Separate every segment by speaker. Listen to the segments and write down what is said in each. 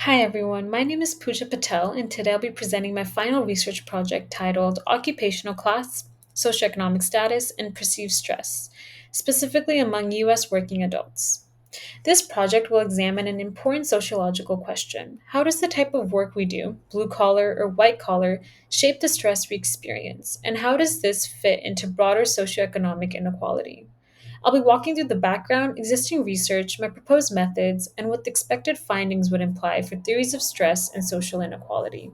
Speaker 1: Hi everyone, my name is Pooja Patel, and today I'll be presenting my final research project titled Occupational Class, Socioeconomic Status, and Perceived Stress, specifically among U.S. working adults. This project will examine an important sociological question. How does the type of work we do, blue collar or white collar, shape the stress we experience? And how does this fit into broader socioeconomic inequality? I'll be walking through the background, existing research, my proposed methods, and what the expected findings would imply for theories of stress and social inequality.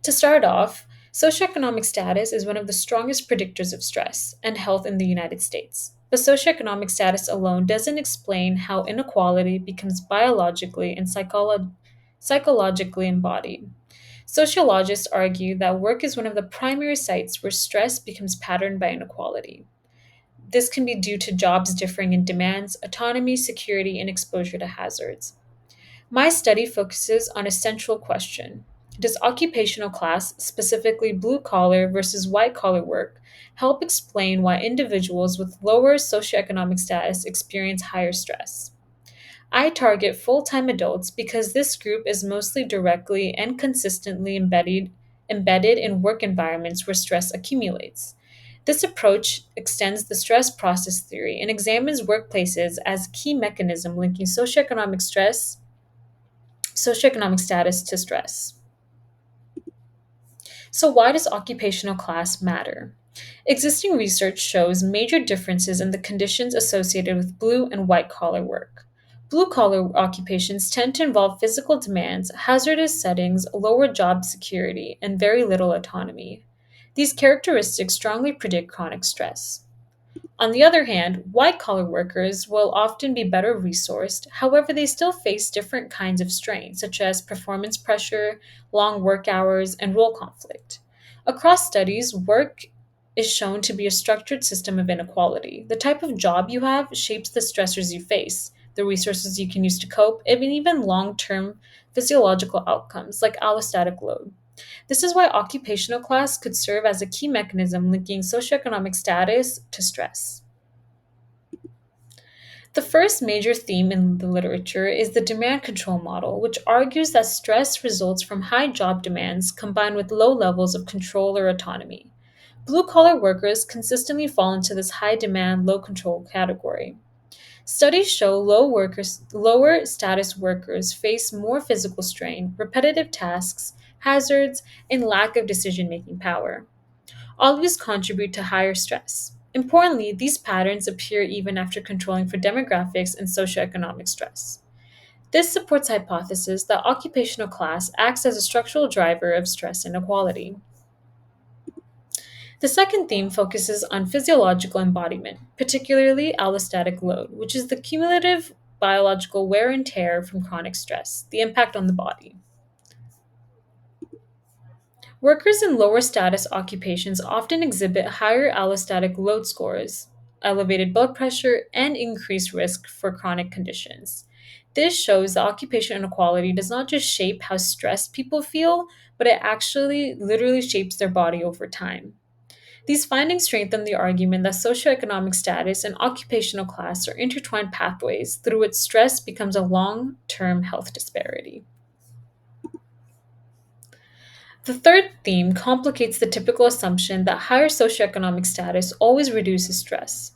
Speaker 1: To start off, socioeconomic status is one of the strongest predictors of stress and health in the United States. But socioeconomic status alone doesn't explain how inequality becomes biologically and psychologically embodied. Sociologists argue that work is one of the primary sites where stress becomes patterned by inequality. This can be due to jobs differing in demands, autonomy, security, and exposure to hazards. My study focuses on a central question. Does occupational class, specifically blue collar versus white collar work, help explain why individuals with lower socioeconomic status experience higher stress? I target full time adults because this group is mostly directly and consistently embedded in work environments where stress accumulates. This approach extends the stress process theory and examines workplaces as a key mechanism linking socioeconomic status to stress. So, why does occupational class matter? Existing research shows major differences in the conditions associated with blue and white collar work. Blue collar occupations tend to involve physical demands, hazardous settings, lower job security, and very little autonomy. These characteristics strongly predict chronic stress. On the other hand, white collar workers will often be better resourced, however, they still face different kinds of strain, such as performance pressure, long work hours, and role conflict. Across studies, work is shown to be a structured system of inequality. The type of job you have shapes the stressors you face, the resources you can use to cope, and even long term physiological outcomes like allostatic load. This is why occupational class could serve as a key mechanism linking socioeconomic status to stress. The first major theme in the literature is the demand control model, which argues that stress results from high job demands combined with low levels of control or autonomy. Blue collar workers consistently fall into this high demand, low control category. Studies show lower status workers face more physical strain, repetitive tasks, hazards, and lack of decision making power. All these contribute to higher stress. Importantly, these patterns appear even after controlling for demographics and socioeconomic stress. This supports the hypothesis that occupational class acts as a structural driver of stress inequality. The second theme focuses on physiological embodiment, particularly allostatic load, which is the cumulative biological wear and tear from chronic stress, the impact on the body. Workers in lower status occupations often exhibit higher allostatic load scores, elevated blood pressure, and increased risk for chronic conditions. This shows that occupational inequality does not just shape how stressed people feel, but it actually literally shapes their body over time. These findings strengthen the argument that socioeconomic status and occupational class are intertwined pathways through which stress becomes a long term health disparity. The third theme complicates the typical assumption that higher socioeconomic status always reduces stress.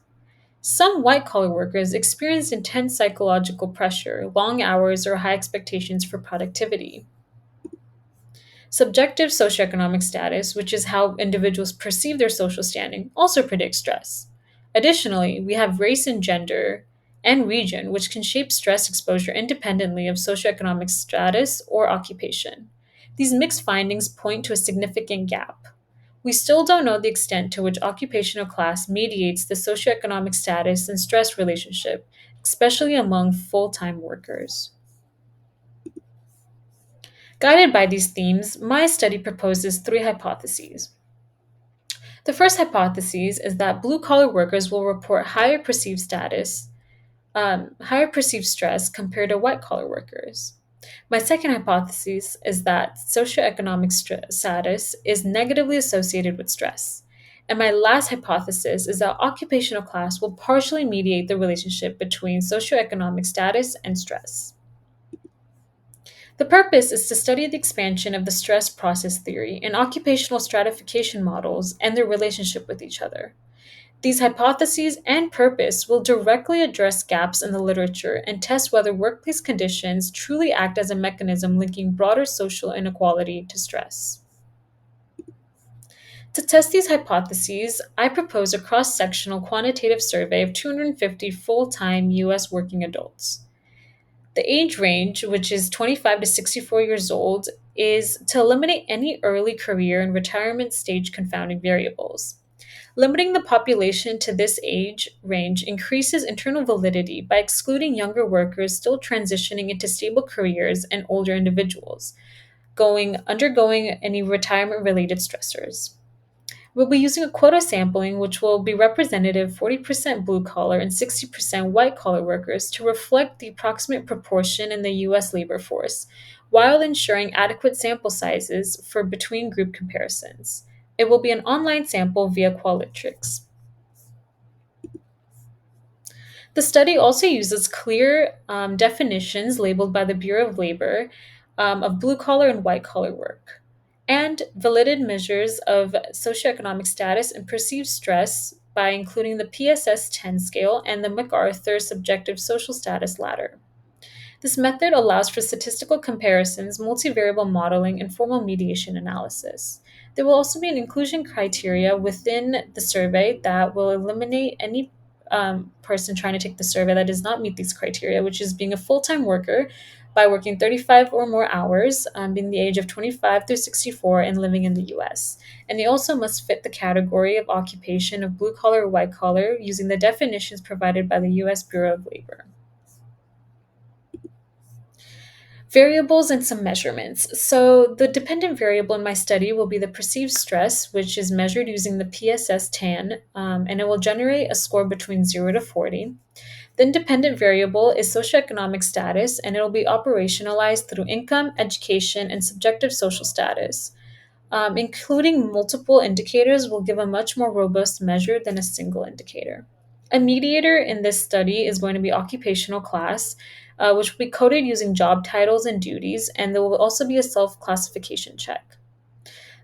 Speaker 1: Some white collar workers experience intense psychological pressure, long hours, or high expectations for productivity. Subjective socioeconomic status, which is how individuals perceive their social standing, also predicts stress. Additionally, we have race and gender and region, which can shape stress exposure independently of socioeconomic status or occupation. These mixed findings point to a significant gap. We still don't know the extent to which occupational class mediates the socioeconomic status and stress relationship, especially among full time workers. Guided by these themes, my study proposes three hypotheses. The first hypothesis is that blue collar workers will report higher perceived stress compared to white collar workers. My second hypothesis is that status is negatively associated with stress. And my last hypothesis is that occupational class will partially mediate the relationship between socioeconomic status and stress. The purpose is to study the expansion of the stress process theory in occupational stratification models and their relationship with each other. These hypotheses and purpose will directly address gaps in the literature and test whether workplace conditions truly act as a mechanism linking broader social inequality to stress. To test these hypotheses, I propose a cross sectional quantitative survey of 250 full time US working adults. The age range, which is 25 to 64 years old, is to eliminate any early career and retirement stage confounding variables. Limiting the population to this age range increases internal validity by excluding younger workers still transitioning into stable careers and older individuals undergoing any retirement related stressors. We'll be using a quota sampling, which will be representative 40% blue collar and 60% white collar workers to reflect the approximate proportion in the US labor force, while ensuring adequate sample sizes for between group comparisons. It will be an online sample via Qualitrix. The study also uses clear definitions labeled by the Bureau of Labor of blue collar and white collar work, and validated measures of socioeconomic status and perceived stress by including the PSS 10 scale and the MacArthur Subjective Social Status Ladder. This method allows for statistical comparisons, multivariable modeling, and formal mediation analysis. There will also be an inclusion criteria within the survey that will eliminate any person trying to take the survey that does not meet these criteria, which is being a full time worker by working 35 or more hours, being the age of 25 through 64, and living in the US. And they also must fit the category of occupation of blue collar or white collar using the definitions provided by the US Bureau of Labor. Variables and some measurements. So, the dependent variable in my study will be the perceived stress, which is measured using the PSS TAN, and it will generate a score between 0 to 40. The independent variable is socioeconomic status, and it will be operationalized through income, education, and subjective social status. Including multiple indicators will give a much more robust measure than a single indicator. A mediator in this study is going to be occupational class, which will be coded using job titles and duties, and there will also be a self classification check.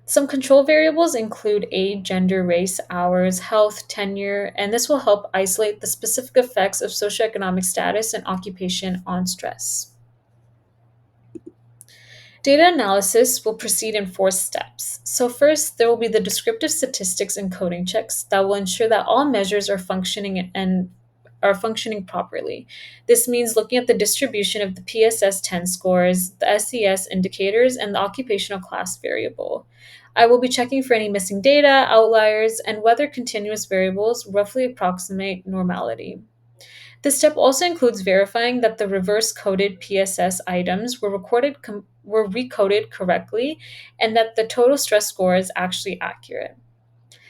Speaker 1: Some control variables include age, gender, race, hours, health, tenure, and this will help isolate the specific effects of socioeconomic status and occupation on stress. Data analysis will proceed in four steps. So, first, there will be the descriptive statistics and coding checks that will ensure that all measures are functioning properly. This means looking at the distribution of the PSS 10 scores, the SES indicators, and the occupational class variable. I will be checking for any missing data, outliers, and whether continuous variables roughly approximate normality. This step also includes verifying that the reverse coded PSS items were recoded correctly and that the total stress score is actually accurate.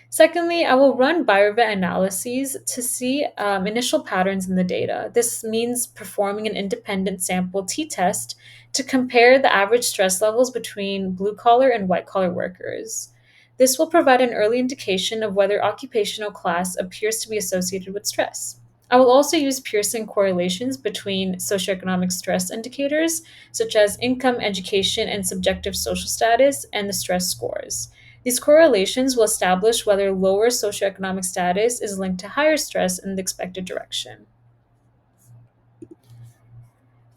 Speaker 1: Secondly, I will run Biovet analyses to see initial patterns in the data. This means performing an independent sample t test to compare the average stress levels between blue collar and white collar workers. This will provide an early indication of whether occupational class appears to be associated with stress. I will also use Pearson correlations between socioeconomic stress indicators, such as income, education, and subjective social status, and the stress scores. These correlations will establish whether lower socioeconomic status is linked to higher stress in the expected direction.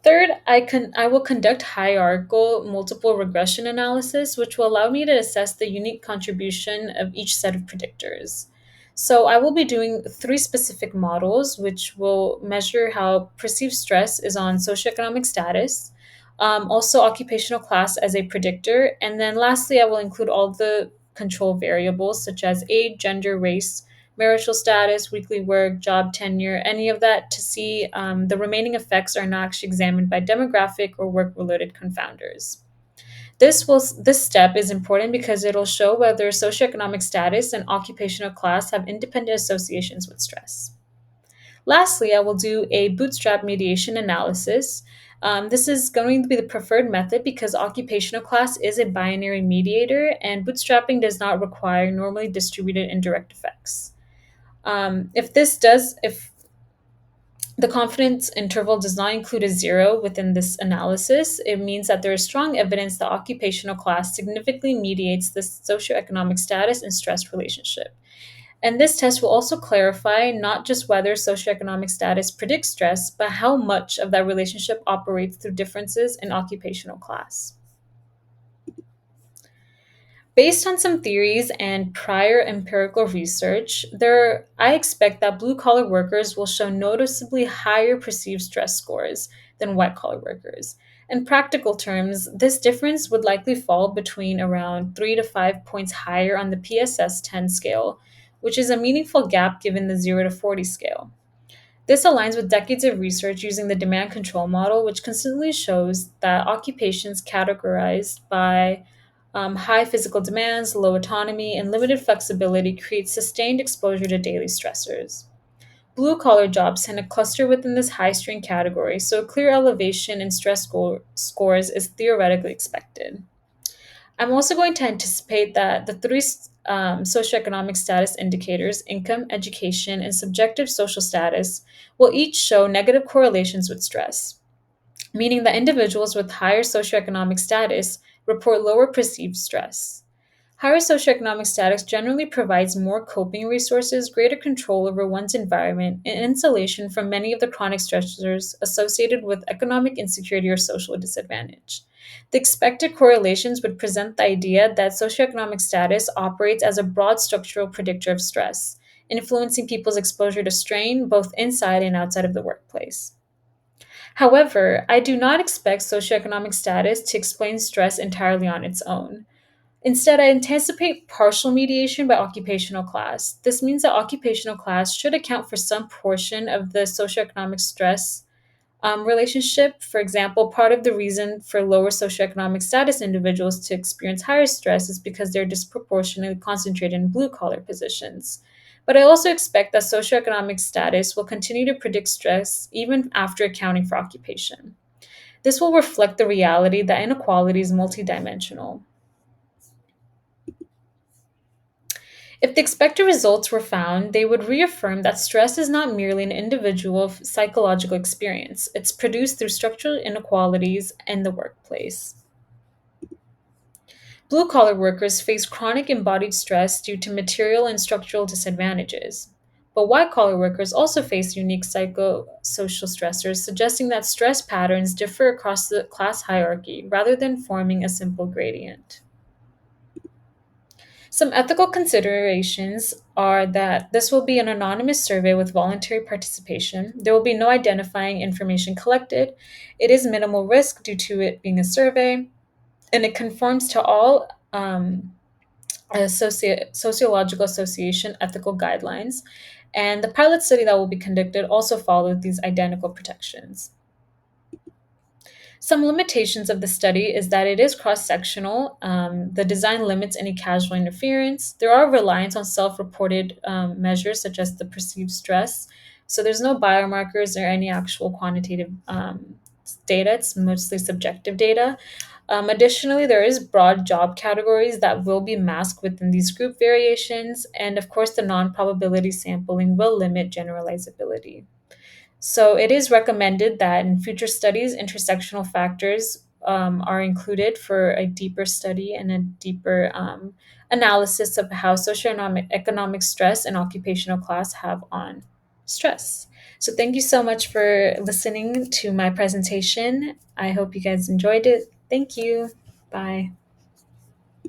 Speaker 1: Third, I will conduct hierarchical multiple regression analysis, which will allow me to assess the unique contribution of each set of predictors. So, I will be doing three specific models, which will measure how perceived stress is on socioeconomic status, also occupational class as a predictor, and then lastly, I will include all the control variables such as age, gender, race, marital status, weekly work, job tenure, any of that to see the remaining effects are not actually examined by demographic or work-related confounders. This step is important because it'll show whether socioeconomic status and occupational class have independent associations with stress. Lastly, I will do a bootstrap mediation analysis. This is going to be the preferred method because occupational class is a binary mediator and bootstrapping does not require normally distributed indirect effects. If The confidence interval does not include a zero within this analysis. It means that there is strong evidence that occupational class significantly mediates the socioeconomic status and stress relationship. And this test will also clarify not just whether socioeconomic status predicts stress, but how much of that relationship operates through differences in occupational class. Based on some theories and prior empirical research, I expect that blue collar workers will show noticeably higher perceived stress scores than white collar workers. In practical terms, this difference would likely fall between around 3 to 5 points higher on the PSS 10 scale, which is a meaningful gap given the 0 to 40 scale. This aligns with decades of research using the demand control model, which consistently shows that occupations categorized by high physical demands, low autonomy, and limited flexibility create sustained exposure to daily stressors. Blue collar jobs tend to cluster within this high strain category, so a clear elevation in scores is theoretically expected. I'm also going to anticipate that the three socioeconomic status indicators, income, education, and subjective social status, will each show negative correlations with stress, meaning that individuals with higher socioeconomic status report lower perceived stress. Higher socioeconomic status generally provides more coping resources, greater control over one's environment, and insulation from many of the chronic stressors associated with economic insecurity or social disadvantage. The expected correlations would present the idea that socioeconomic status operates as a broad structural predictor of stress, influencing people's exposure to strain both inside and outside of the workplace. However, I do not expect socioeconomic status to explain stress entirely on its own. Instead, I anticipate partial mediation by occupational class. This means that occupational class should account for some portion of the socioeconomic stress relationship. For example, part of the reason for lower socioeconomic status individuals to experience higher stress is because they're disproportionately concentrated in blue collar positions. But I also expect that socioeconomic status will continue to predict stress even after accounting for occupation. This will reflect the reality that inequality is multidimensional. If the expected results were found, they would reaffirm that stress is not merely an individual psychological experience, it's produced through structural inequalities in the workplace. Blue collar workers face chronic embodied stress due to material and structural disadvantages. But white collar workers also face unique psychosocial stressors, suggesting that stress patterns differ across the class hierarchy rather than forming a simple gradient. Some ethical considerations are that this will be an anonymous survey with voluntary participation. There will be no identifying information collected. It is minimal risk due to it being a survey, and it conforms to all sociological association ethical guidelines. And the pilot study that will be conducted also followed these identical protections. Some limitations of the study is that it is cross-sectional. The design limits any casual interference. There are reliance on self-reported measures such as the perceived stress. So there's no biomarkers or any actual quantitative data. It's mostly subjective data. Additionally, there is broad job categories that will be masked within these group variations. And of course, the non-probability sampling will limit generalizability. So it is recommended that in future studies, intersectional factors are included for a deeper study and a deeper analysis of how socioeconomic economic stress and occupational class have on stress. So thank you so much for listening to my presentation. I hope you guys enjoyed it. Thank you. Bye.